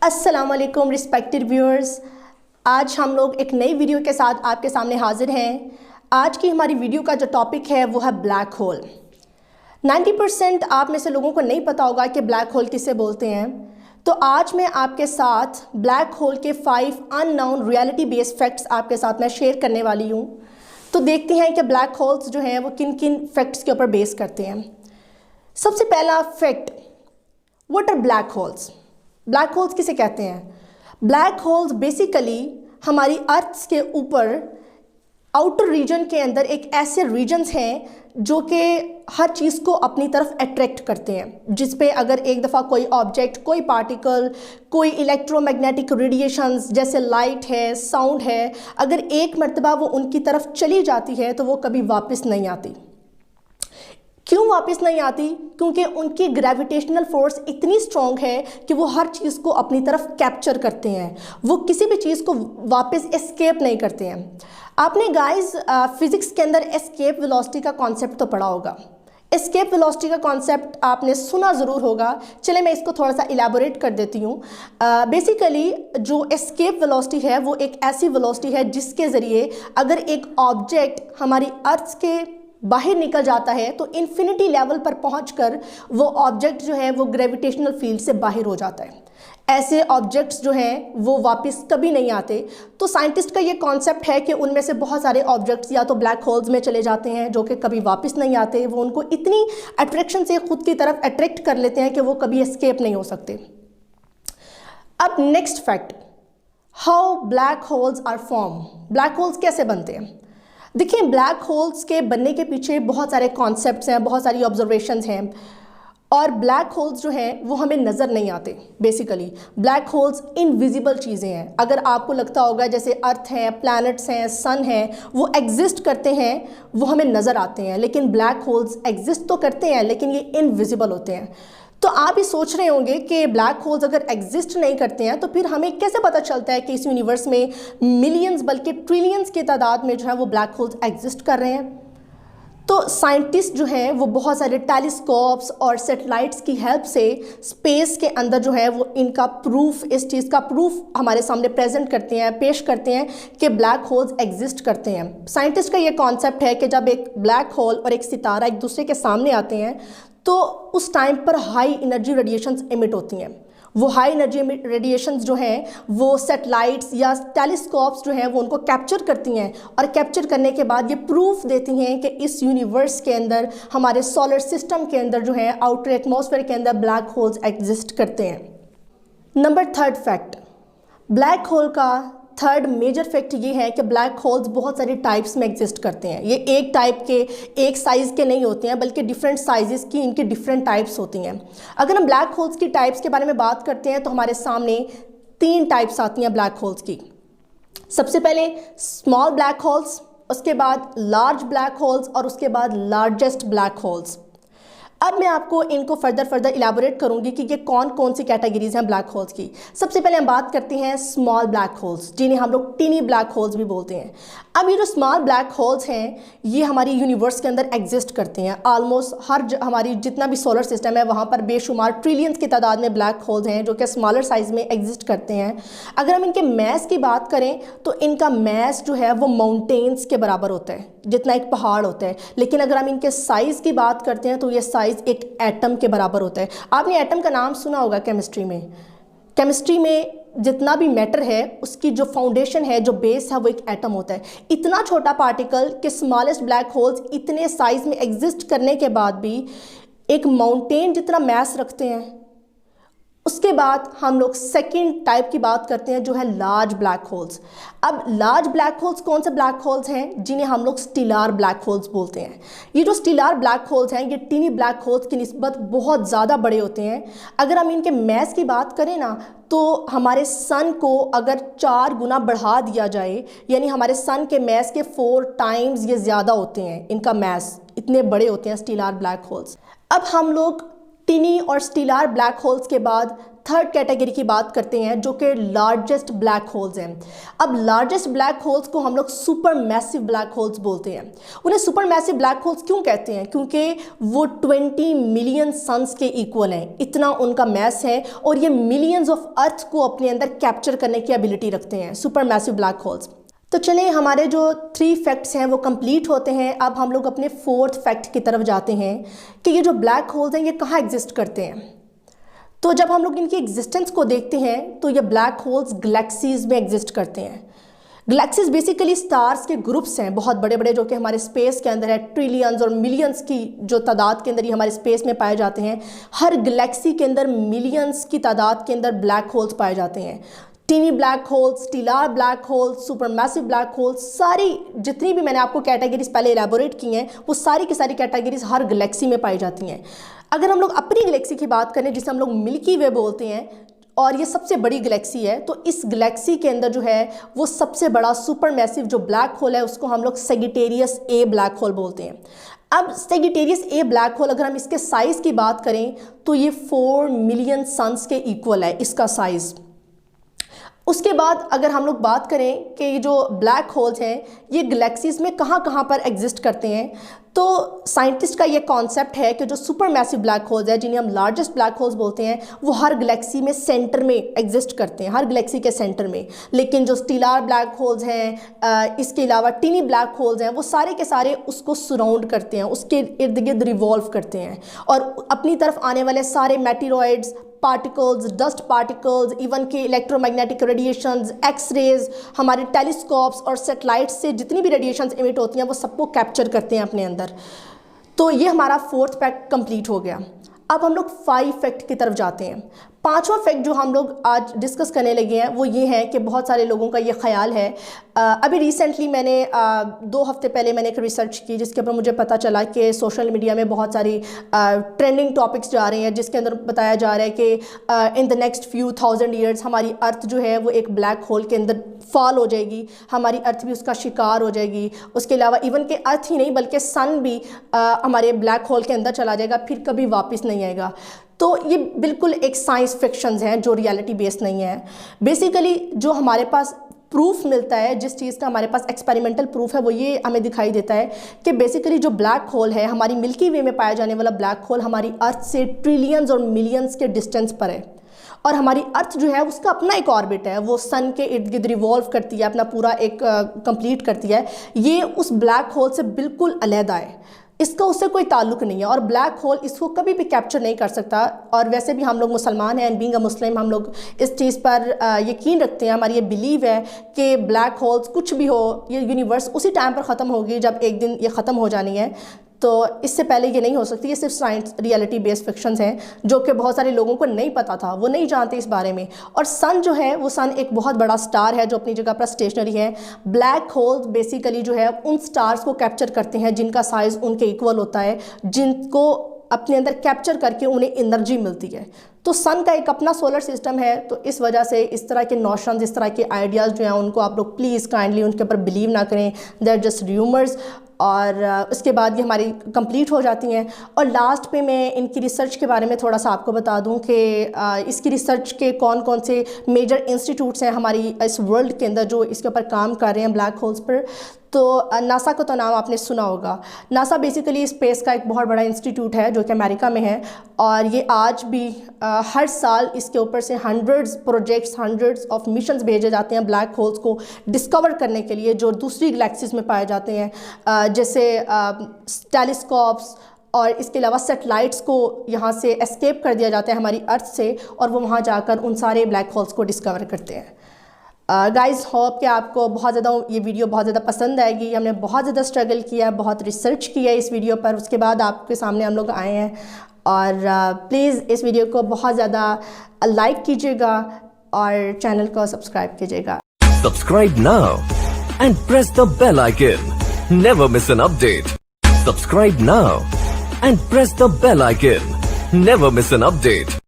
अस्सलाम वालेकुम respected viewers. आज हम लोग एक नई वीडियो के साथ आपके सामने हाजिर हैं। आज की हमारी वीडियो का जो टॉपिक है वो है ब्लैक होल। 90% आप में से लोगों को नहीं पता होगा कि ब्लैक होल किसे बोलते हैं। तो आज मैं आपके साथ ब्लैक होल के 5 अननोन रियलिटी बेस्ड फैक्ट्स आपके साथ मैं शेयर करने वाली हूँ। तो देखते हैं कि ब्लैक होल्स जो हैं वो किन किन फैक्ट्स के ऊपर बेस करते हैं। सबसे पहला fact, what are black holes. Black holes किसे कहते हैं? ब्लैक होल्स बेसिकली हमारी अर्थ के ऊपर आउटर रीजन के अंदर एक ऐसे रीजन्स हैं जो कि हर चीज़ को अपनी तरफ अट्रैक्ट करते हैं, जिस पे अगर एक दफ़ा कोई ऑब्जेक्ट, कोई पार्टिकल, कोई इलेक्ट्रोमैग्नेटिक रेडिएशंस जैसे लाइट है, साउंड है, अगर एक मर्तबा वो उनकी तरफ चली जाती है तो वो कभी वापस नहीं आती। क्यों वापस नहीं आती? क्योंकि उनकी ग्रेविटेशनल फोर्स इतनी स्ट्रॉन्ग है कि वो हर चीज़ को अपनी तरफ कैप्चर करते हैं, वो किसी भी चीज़ को वापस एस्केप नहीं करते हैं। आपने गाइस फिज़िक्स के अंदर एस्केप वेलोसिटी का कॉन्सेप्ट तो पढ़ा होगा। एस्केप वेलोसिटी का कॉन्सेप्ट आपने सुना ज़रूर होगा। चले मैं इसको थोड़ा सा इलेबोरेट कर देती हूँ। बेसिकली जो एस्केप वेलोसिटी है वो एक ऐसी वेलोसिटी है जिसके ज़रिए अगर एक ऑब्जेक्ट हमारी अर्थ के बाहर निकल जाता है तो इन्फिनिटी लेवल पर पहुंचकर वो ऑब्जेक्ट जो है वो ग्रेविटेशनल फील्ड से बाहर हो जाता है। ऐसे ऑब्जेक्ट्स जो हैं वो वापस कभी नहीं आते। तो साइंटिस्ट का ये कॉन्सेप्ट है कि उनमें से बहुत सारे ऑब्जेक्ट्स या तो ब्लैक होल्स में चले जाते हैं जो कि कभी वापस नहीं आते। वो उनको इतनी अट्रैक्शन से खुद की तरफ अट्रैक्ट कर लेते हैं कि वो कभी एस्केप नहीं हो सकते। अब next fact, how black holes are form. Black holes कैसे बनते हैं? देखिए, ब्लैक होल्स के बनने के पीछे बहुत सारे कॉन्सेप्ट्स हैं, बहुत सारी ऑब्जर्वेशंस हैं, और ब्लैक होल्स जो हैं वो हमें नज़र नहीं आते। बेसिकली ब्लैक होल्स इनविजिबल चीज़ें हैं। अगर आपको लगता होगा जैसे अर्थ है, प्लैनेट्स हैं, सन है, वो एग्जिस्ट करते हैं, वो हमें नज़र आते हैं, लेकिन ब्लैक होल्स एग्जिस्ट तो करते हैं लेकिन ये इनविजिबल होते हैं। तो आप ये सोच रहे होंगे कि ब्लैक होल्स अगर एग्जिस्ट नहीं करते हैं तो फिर हमें कैसे पता चलता है कि इस यूनिवर्स में मिलियंस बल्कि ट्रिलियंस की तादाद में जो है वो ब्लैक होल्स एग्जिस्ट कर रहे हैं? तो साइंटिस्ट जो हैं वो बहुत सारे टेलीस्कोप्स और सैटेलाइट्स की हेल्प से स्पेस के अंदर जो है वो इनका प्रूफ, इस चीज़ का प्रूफ हमारे सामने प्रेजेंट करते हैं, पेश करते हैं कि ब्लैक होल्स एग्जिस्ट करते हैं। साइंटिस्ट का ये कॉन्सेप्ट है कि जब एक ब्लैक होल और एक सितारा एक दूसरे के सामने आते हैं तो उस टाइम पर हाई एनर्जी रेडिएशंस एमिट होती हैं। वो हाई एनर्जी रेडिएशंस जो हैं वो सैटेलाइट्स या टेलीस्कोप्स जो हैं वो उनको कैप्चर करती हैं, और कैप्चर करने के बाद ये प्रूफ देती हैं कि इस यूनिवर्स के अंदर, हमारे सोलर सिस्टम के अंदर जो है आउटर एटमॉस्फेयर के अंदर ब्लैक होल्स एग्जिस्ट करते हैं। Number third fact, black hole का थर्ड मेजर फैक्ट ये है कि ब्लैक होल्स बहुत सारे टाइप्स में एग्जिस्ट करते हैं। ये एक टाइप के, एक साइज़ के नहीं होते हैं, बल्कि डिफरेंट साइजेस की इनकी डिफरेंट टाइप्स होती हैं। अगर हम ब्लैक होल्स की टाइप्स के बारे में बात करते हैं तो हमारे सामने 3 टाइप्स आती हैं ब्लैक होल्स की। सबसे पहले स्मॉल ब्लैक होल्स, उसके बाद लार्ज ब्लैक होल्स, और उसके बाद लार्जेस्ट ब्लैक होल्स। अब मैं आपको इनको फर्दर इलाबोरेट करूंगी कि ये कौन कौन सी कैटेगरीज हैं ब्लैक होल्स की। सबसे पहले हम बात करते हैं स्मॉल ब्लैक होल्स, जिन्हें हम लोग टीनी ब्लैक होल्स भी बोलते हैं। अब ये जो स्मॉल ब्लैक होल्स हैं ये हमारी यूनिवर्स के अंदर एग्जिस्ट करते हैं। ऑलमोस्ट हमारी जितना भी सोलर सिस्टम है वहाँ पर बेशुमार ट्रिलियंस की तादाद में ब्लैक होल्स हैं जो कि स्मॉलर साइज़ में एग्जिस्ट करते हैं। अगर हम इनके मैस की बात करें तो इनका मैस जो है वो माउंटेन्स के बराबर होता है, जितना एक पहाड़ होता है। लेकिन अगर हम इनके साइज़ की बात करते हैं तो ये साइज़ एक एटम के बराबर होता है। आपने एटम का नाम सुना होगा केमिस्ट्री में। केमिस्ट्री में जितना भी मैटर है उसकी जो फाउंडेशन है, जो बेस है, वो एक एटम होता है। इतना छोटा पार्टिकल कि स्मॉलेस्ट ब्लैक होल्स इतने साइज में एग्जिस्ट करने के बाद भी एक माउंटेन जितना मैस रखते हैं। उसके बाद हम लोग सेकंड टाइप की बात करते हैं जो है लार्ज ब्लैक होल्स। अब लार्ज ब्लैक होल्स कौन से ब्लैक होल्स हैं? जिन्हें हम लोग स्टीलार ब्लैक होल्स बोलते हैं। ये जो स्टीलार ब्लैक होल्स हैं ये टीनी ब्लैक होल्स की निस्बत बहुत ज़्यादा बड़े होते हैं। अगर हम इनके मैस की बात करें ना तो हमारे सन को अगर 4 गुना बढ़ा दिया जाए, यानी हमारे सन के मैस के 4 टाइम्स ये ज़्यादा होते हैं, इनका मैस इतने बड़े होते हैं स्टीलार ब्लैक होल्स। अब हम लोग टिनी और स्टीलार ब्लैक होल्स के बाद थर्ड कैटेगरी की बात करते हैं जो कि लार्जेस्ट ब्लैक होल्स हैं। अब लार्जेस्ट ब्लैक होल्स को हम लोग सुपर मैसिव ब्लैक होल्स बोलते हैं। उन्हें सुपर मैसिव ब्लैक होल्स क्यों कहते हैं? क्योंकि वो 20 मिलियन सन्स के इक्वल हैं, इतना उनका मैस है और ये मिलियंस ऑफ अर्थ को अपने अंदर कैप्चर करने की एबिलिटी रखते हैं, सुपर मैसिव ब्लैक होल्स। तो चलिए, हमारे जो 3 फैक्ट्स हैं वो कंप्लीट होते हैं। अब हम लोग अपने 4th फैक्ट की तरफ जाते हैं कि ये जो ब्लैक होल्स हैं ये कहाँ एग्जिस्ट करते हैं। तो जब हम लोग इनकी एग्जिस्टेंस को देखते हैं तो ये ब्लैक होल्स गैलेक्सीज में एग्जिस्ट करते हैं। गैलेक्सीज बेसिकली स्टार्स के ग्रुप्स हैं, बहुत बड़े बड़े, जो कि हमारे स्पेस के अंदर है। ट्रिलियंस और मिलियंस की जो तादाद के अंदर ये हमारे स्पेस में पाए जाते हैं। हर गैलेक्सी के अंदर मिलियंस की तादाद के अंदर ब्लैक होल्स पाए जाते हैं। Tiny black holes, stellar black holes, super massive black holes, सारी जितनी भी मैंने आपको कैटेगरीज पहले एलैबोरेट की हैं वो सारी की सारी कैटेगरीज हर गैलेक्सी में पाई जाती हैं। अगर हम लोग अपनी गैलेक्सी की बात करें जिसे हम लोग मिल्की वे बोलते हैं और ये सबसे बड़ी गैलेक्सी है, तो इस गैलेक्सी के अंदर जो है वो सबसे बड़ा सुपर मैसिव जो ब्लैक होल है उसको हम लोग सैजिटेरियस ए ब्लैक होल बोलते हैं। अब सैजिटेरियस ए ब्लैक होल अगर हम इसके साइज़ की बात करें तो ये 4 मिलियन सन्स के इक्वल है इसका साइज़। उसके बाद अगर हम लोग बात करें कि ये जो ब्लैक होल्स हैं ये गैलेक्सीज में कहाँ कहाँ पर एग्जिस्ट करते हैं, तो साइंटिस्ट का ये कॉन्सेप्ट है कि जो सुपर मैसिव ब्लैक होल्स है जिन्हें हम लार्जेस्ट ब्लैक होल्स बोलते हैं वो हर गैलेक्सी में सेंटर में एग्जिस्ट करते हैं, हर गैलेक्सी के सेंटर में। लेकिन जो स्टेलर ब्लैक होल्स हैं, इसके अलावा टीनी ब्लैक होल्स हैं, वो सारे के सारे उसको सराउंड करते हैं, उसके इर्द गिर्द रिवॉल्व करते हैं और अपनी तरफ आने वाले सारे meteoroids, particles, dust particles, even के इलेक्ट्रोमैग्नेटिक रेडिएशंस, एक्स-रेज, हमारे टेलीस्कोप्स और सैटेलाइट्स से जितनी भी रेडिएशंस इमिट होती हैं वो सबको कैप्चर करते हैं अपने अंदर। तो ये हमारा 4th फैक्ट कंप्लीट हो गया। अब हम लोग 5 फैक्ट की तरफ जाते हैं। 5वां फैक्ट जो हम लोग आज डिस्कस करने लगे हैं वो ये है कि बहुत सारे लोगों का ये ख्याल है, अभी रिसेंटली मैंने 2 हफ्ते पहले मैंने एक रिसर्च की जिसके ऊपर मुझे पता चला कि सोशल मीडिया में बहुत सारी ट्रेंडिंग टॉपिक्स जा रहे हैं जिसके अंदर बताया जा रहा है कि in the next few thousand years हमारी अर्थ जो है वो एक ब्लैक होल के अंदर फॉल हो जाएगी, हमारी अर्थ भी उसका शिकार हो जाएगी। उसके अलावा इवन के अर्थ ही नहीं बल्कि सन भी हमारे ब्लैक होल के अंदर चला जाएगा, फिर कभी वापस नहीं आएगा। तो ये बिल्कुल एक साइंस फिक्शंस हैं जो रियलिटी बेस्ड नहीं है। बेसिकली जो हमारे पास प्रूफ मिलता है, जिस चीज़ का हमारे पास एक्सपेरिमेंटल प्रूफ है वो ये हमें दिखाई देता है कि बेसिकली जो ब्लैक होल है, हमारी मिल्की वे में पाया जाने वाला ब्लैक होल हमारी अर्थ से ट्रिलियंस और मिलियंस के डिस्टेंस पर है और हमारी अर्थ जो है उसका अपना एक ऑर्बिट है, वो सन के इर्द गिर्द रिवॉल्व करती है, अपना पूरा एक कंप्लीट करती है। ये उस ब्लैक होल से बिल्कुल अलग है, इसका उससे कोई ताल्लुक नहीं है और ब्लैक होल इसको कभी भी कैप्चर नहीं कर सकता। और वैसे भी हम लोग मुसलमान हैं, एंड बीइंग अ मुस्लिम हम लोग इस चीज़ पर यकीन रखते हैं, हमारी ये बिलीव है कि ब्लैक होल्स कुछ भी हो, ये यूनिवर्स उसी टाइम पर ख़त्म होगी जब एक दिन ये ख़त्म हो जानी है। तो इससे पहले ये नहीं हो सकती। ये सिर्फ साइंस रियलिटी बेस्ड फिक्शंस हैं जो कि बहुत सारे लोगों को नहीं पता था, वो नहीं जानते इस बारे में। और सन जो है वो सन एक बहुत बड़ा स्टार है जो अपनी जगह पर स्टेशनरी है। ब्लैक होल्स बेसिकली जो है उन स्टार्स को कैप्चर करते हैं जिनका साइज़ उनके इक्वल होता है, जिनको अपने अंदर कैप्चर करके उन्हें एनर्जी मिलती है। तो सन का एक अपना सोलर सिस्टम है। तो इस वजह से इस तरह के नोशंस, इस तरह के आइडियाज़ जो हैं उनको आप लोग प्लीज़ काइंडली उनके ऊपर बिलीव ना करें, दे आर जस्ट र्यूमर्स। और उसके बाद ये हमारी कंप्लीट हो जाती हैं। और लास्ट पे मैं इनकी रिसर्च के बारे में थोड़ा सा आपको बता दूं कि इसकी रिसर्च के कौन कौन से मेजर इंस्टीट्यूट्स हैं हमारी इस वर्ल्ड के अंदर जो इसके ऊपर काम कर रहे हैं ब्लैक होल्स पर। तो नासा का तो नाम आपने सुना होगा। नासा बेसिकली स्पेस का एक बहुत बड़ा इंस्टीट्यूट है जो कि अमेरिका में है और ये आज भी हर साल इसके ऊपर से hundreds projects, hundreds of missions भेजे जाते हैं ब्लैक होल्स को डिस्कवर करने के लिए जो दूसरी गैलेक्सीज में पाए जाते हैं, जैसे टेलीस्कोप्स और इसके अलावा सैटेलाइट्स को यहाँ से एस्केप कर दिया जाता है हमारी अर्थ से और वो वहाँ जाकर उन सारे ब्लैक होल्स को डिस्कवर करते हैं। गाइज़ होप कि आपको बहुत ज़्यादा ये वीडियो बहुत ज़्यादा पसंद आएगी। हमने बहुत ज़्यादा स्ट्रगल किया, बहुत रिसर्च किया इस वीडियो पर, उसके बाद आपके सामने हम लोग आए हैं। और प्लीज़ इस वीडियो को बहुत ज़्यादा लाइक कीजिएगा और चैनल को सब्सक्राइब कीजिएगा। Subscribe now and press the bell icon. Never miss an update. Subscribe now and press the bell icon. Never miss an update.